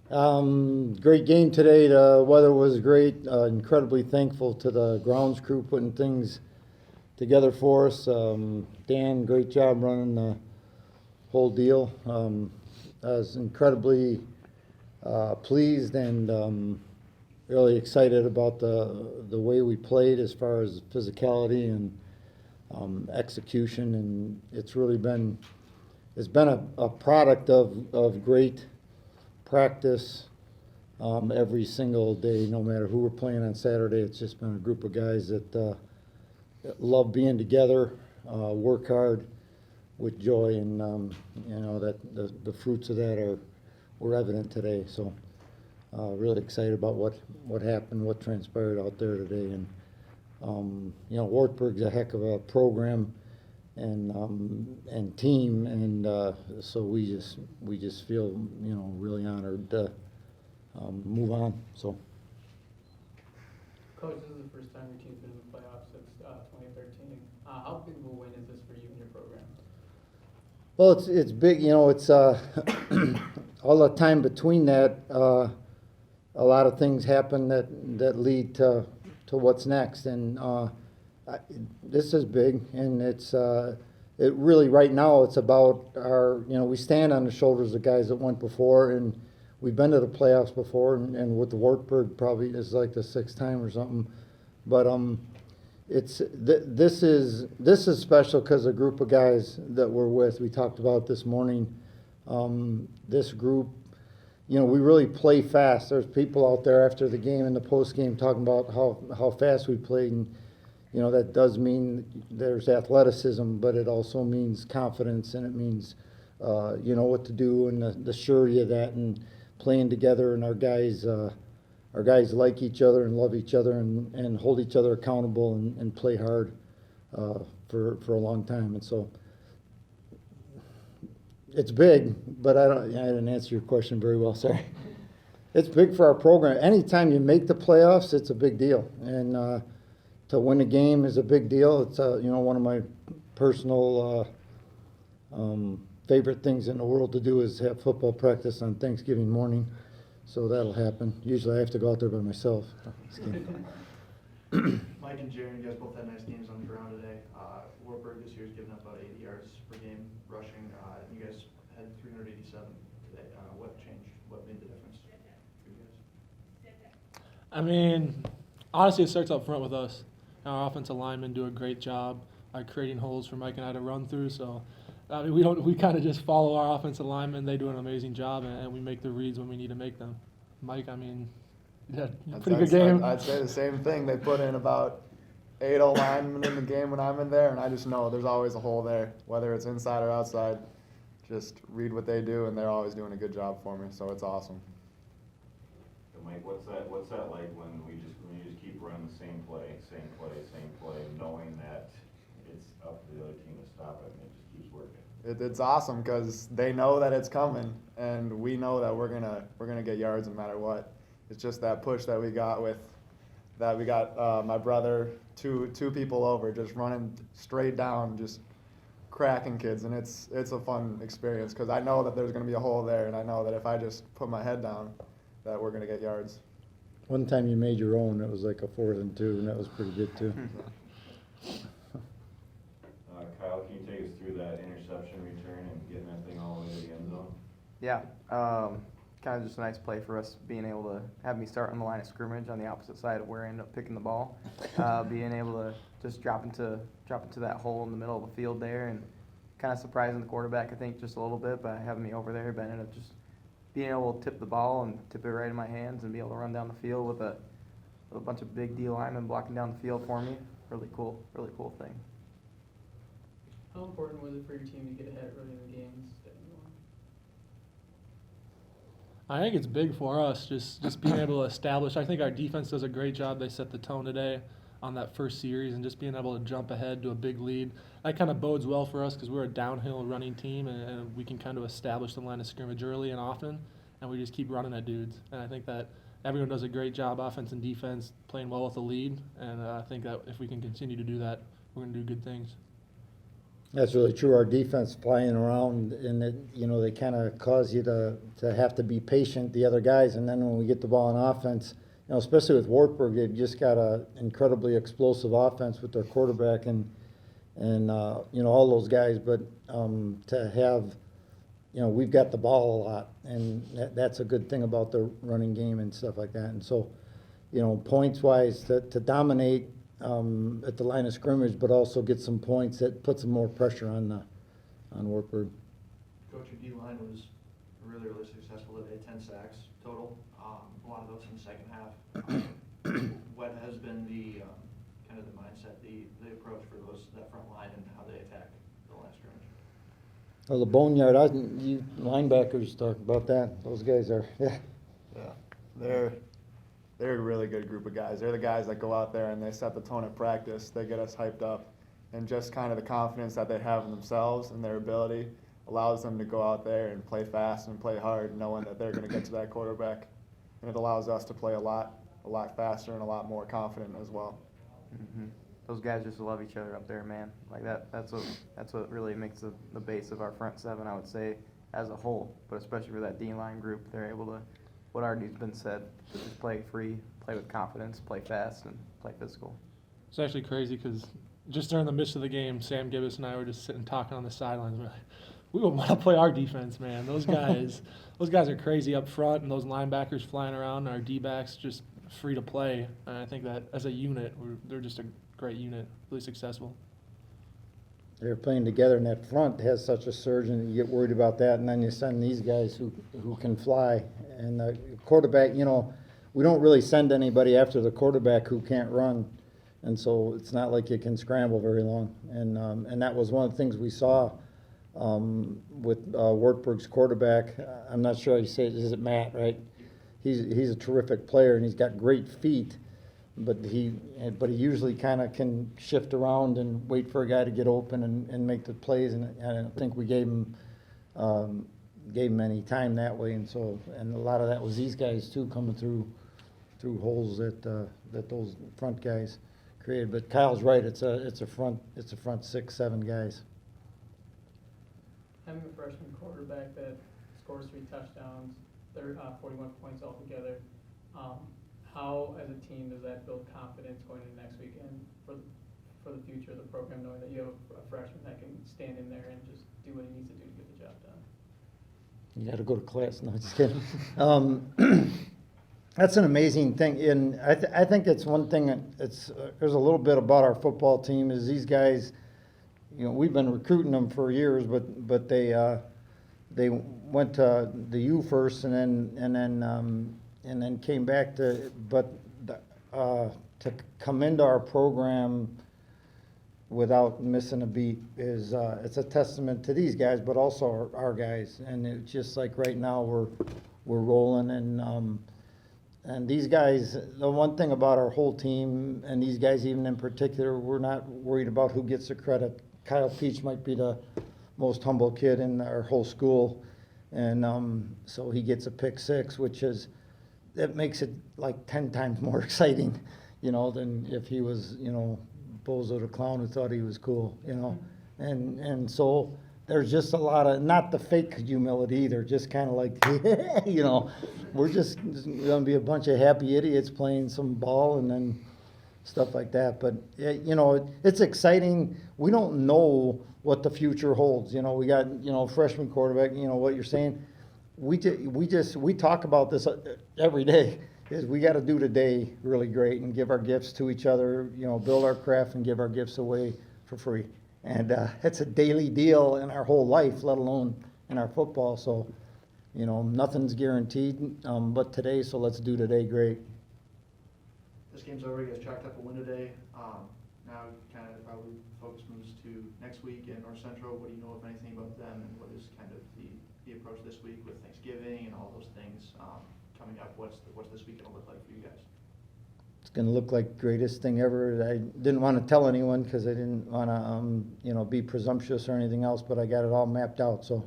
Great game today. The weather was great. Incredibly thankful to the grounds crew putting things together for us. Dan, great job running the whole deal. I was incredibly pleased and really excited about the way we played as far as physicality and execution. And it's been a product of great practice every single day, no matter who we're playing on Saturday. It's just been a group of guys that love being together, work hard with joy, and that the fruits of that were evident today. So really excited about what happened, what transpired out there today, and Wartburg's a heck of a program and team, and so we just feel really honored to move on. So, Coach, this is the first time your team's been in the playoffs since 2013. How big of a win is this for you and your program? Well, it's big. It's all the time between that. A lot of things happen that lead to what's next, and this is big, and it really right now it's about we stand on the shoulders of guys that went before, and we've been to the playoffs before, and with the Wartburg probably is like the sixth time or something, but this is special because a group of guys that we're with. We talked about this morning. This group, we really play fast. There's people out there after the game and the post game talking about how fast we played, and that does mean there's athleticism, but it also means confidence, and it means what to do, and the surety of that, and playing together, and our guys like each other and love each other and hold each other accountable and play hard for a long time. And so it's big, but I didn't answer your question very well, sorry. It's big for our program. Anytime you make the playoffs, it's a big deal, and to win a game is a big deal. It's one of my personal favorite things in the world to do is have football practice on Thanksgiving morning, so that'll happen. Usually I have to go out there by myself. Mike and Jaran, you guys both had nice games on the ground today. Wartburg this year has given up about 80 yards per game rushing. You guys had 387 today. What changed? What made the difference for you guys? I mean, honestly, it starts up front with us. Our offensive linemen do a great job creating holes for Mike and I to run through. So, I mean, we kind of just follow our offensive linemen. They do an amazing job, and we make the reads when we need to make them. Mike, I mean, yeah, pretty good game. I'd say the same thing. They put in about 8 linemen in the game when I'm in there, and I just know there's always a hole there, whether it's inside or outside. Just read what they do, and they're always doing a good job for me, so it's awesome. Mike, what's that like when you just keep running the same play, knowing that it's up to the other team to stop it, and it just keeps working? It's awesome because they know that it's coming, and we know that we're gonna get yards no matter what. It's just that push that we got my brother two people over, just running straight down, just cracking kids, and it's a fun experience because I know that there's gonna be a hole there, and I know that if I just put my head down, that we're going to get yards. One time you made your own, it was like a 4th and 2, and that was pretty good too. Kyle, can you take us through that interception return and getting that thing all the way to the end zone? Yeah, kind of just a nice play for us, being able to have me start on the line of scrimmage on the opposite side of where I ended up picking the ball, being able to just drop into that hole in the middle of the field there, and kind of surprising the quarterback, I think, just a little bit by having me over there, but ended up just being able to tip the ball and tip it right in my hands and be able to run down the field with a bunch of big D linemen blocking down the field for me. Really cool thing. How important was it for your team to get ahead early in the games? I think it's big for us, just being able to establish. I think our defense does a great job. They set the tone today on that first series, and just being able to jump ahead to a big lead. That kind of bodes well for us because we're a downhill running team, and we can kind of establish the line of scrimmage early and often, and we just keep running at dudes. And I think that everyone does a great job, offense and defense, playing well with the lead, and I think that if we can continue to do that, we're going to do good things. That's really true. Our defense flying around, and it, you know, they kind of cause you to have to be patient, the other guys, and then when we get the ball in offense, you know, especially with Wartburg, they've just got a incredibly explosive offense with their quarterback and you know, all those guys. But to have, you know, we've got the ball a lot, and that's a good thing about the running game and stuff like that. And so, you know, points-wise, to dominate at the line of scrimmage, but also get some points that put some more pressure on Wartburg. Coach, your D-line was really, really successful today, 10 sacks total, a lot of those in the second half. What has been the kind of the mindset, the approach for that front line and how they attack the line of scrimmage? Well, the boneyard, you linebackers talk about that. Those guys are, yeah. Yeah, they're a really good group of guys. They're the guys that go out there and they set the tone at practice. They get us hyped up, and just kind of the confidence that they have in themselves and their ability allows them to go out there and play fast and play hard, knowing that they're going to get to that quarterback. And it allows us to play a lot faster and a lot more confident as well. Mm-hmm. Those guys just love each other up there, man. Like that's what really makes the base of our front seven, I would say, as a whole. But especially for that D-line group, they're able to, what already's been said, just play free, play with confidence, play fast, and play physical. It's actually crazy because just during the midst of the game, Sam Gibbs and I were just sitting talking on the sidelines. We're like, we would want to play our defense, man. Those guys are crazy up front, and those linebackers flying around, and our D-backs just free to play. And I think that as a unit, they're just a great unit, really successful. They're playing together, and that front has such a surge, and you get worried about that, and then you send these guys who can fly. And the quarterback, you know, we don't really send anybody after the quarterback who can't run, and so it's not like you can scramble very long. And that was one of the things we saw with Wartburg's quarterback. I'm not sure how you say it. Is it Matt, right? He's a terrific player, and he's got great feet. But he usually kind of can shift around and wait for a guy to get open and make the plays, and I don't think we gave him any time that way, and a lot of that was these guys too, coming through holes that those front guys created. But Kyle's right, it's a front 6-7 guys. Having a freshman quarterback that scores 3 touchdowns, 41 points altogether. How, as a team, does that build confidence going into next weekend for the future of the program, knowing that you have a freshman that can stand in there and just do what he needs to do to get the job done? You got to go to class. No, just kidding. That's an amazing thing, and I think it's one thing. There's a little bit about our football team is these guys. You know, we've been recruiting them for years, but they went to the U first, and then came back to come into our program without missing a beat is it's a testament to these guys, but also our guys. And it's just like right now we're rolling, and these guys. The one thing about our whole team and these guys, even in particular, we're not worried about who gets the credit. Kyle Peach might be the most humble kid in our whole school, and so he gets a pick 6, which is. That makes it like 10 times more exciting, you know, than if he was, you know, Bozo the clown who thought he was cool, you know. And so there's just a lot of, not the fake humility either, just kind of like, you know, we're just going to be a bunch of happy idiots playing some ball and then stuff like that. But, you know, it's exciting. We don't know what the future holds. You know, we got, you know, freshman quarterback, you know, what you're saying. We talk about this every day, is we got to do today really great and give our gifts to each other, you know, build our craft and give our gifts away for free. And it's a daily deal in our whole life, let alone in our football. So, you know, nothing's guaranteed but today, so let's do today great. This game's over. You guys chalked up a win today. Now kind of probably focus moves to next week in North Central. What do you know, if anything, about them, and what is kind of the approach this week with Thanksgiving and all those things coming up? What's this week going to look like for you guys? It's going to look like greatest thing ever. I didn't want to tell anyone because I didn't want to, you know, be presumptuous or anything else, but I got it all mapped out. So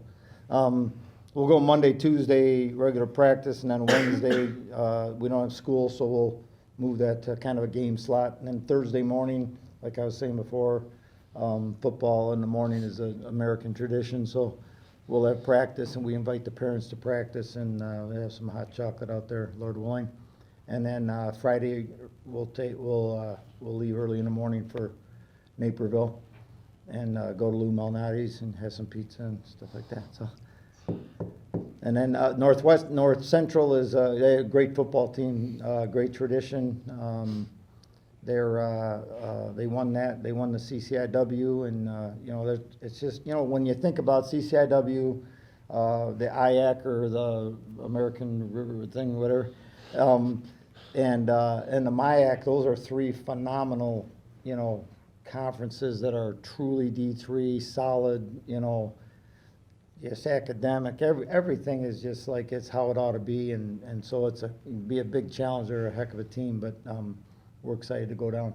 we'll go Monday, Tuesday, regular practice, and then Wednesday we don't have school, so we'll move that to kind of a game slot. And then Thursday morning, like I was saying before, Football in the morning is an American tradition, so we'll have practice, and we invite the parents to practice, and we have some hot chocolate out there, Lord willing. And then Friday, we'll leave early in the morning for Naperville and go to Lou Malnati's and have some pizza and stuff like that. So, and then North Central is a great football team, great tradition. They won that. They won the CCIW, and it's just when you think about CCIW, the IAC or the American River thing, whatever, and the MIAC. Those are three phenomenal, conferences that are truly D3, solid. Just academic. Everything is just like it's how it ought to be, and so be a big challenge. They're a heck of a team, but we're excited to go down.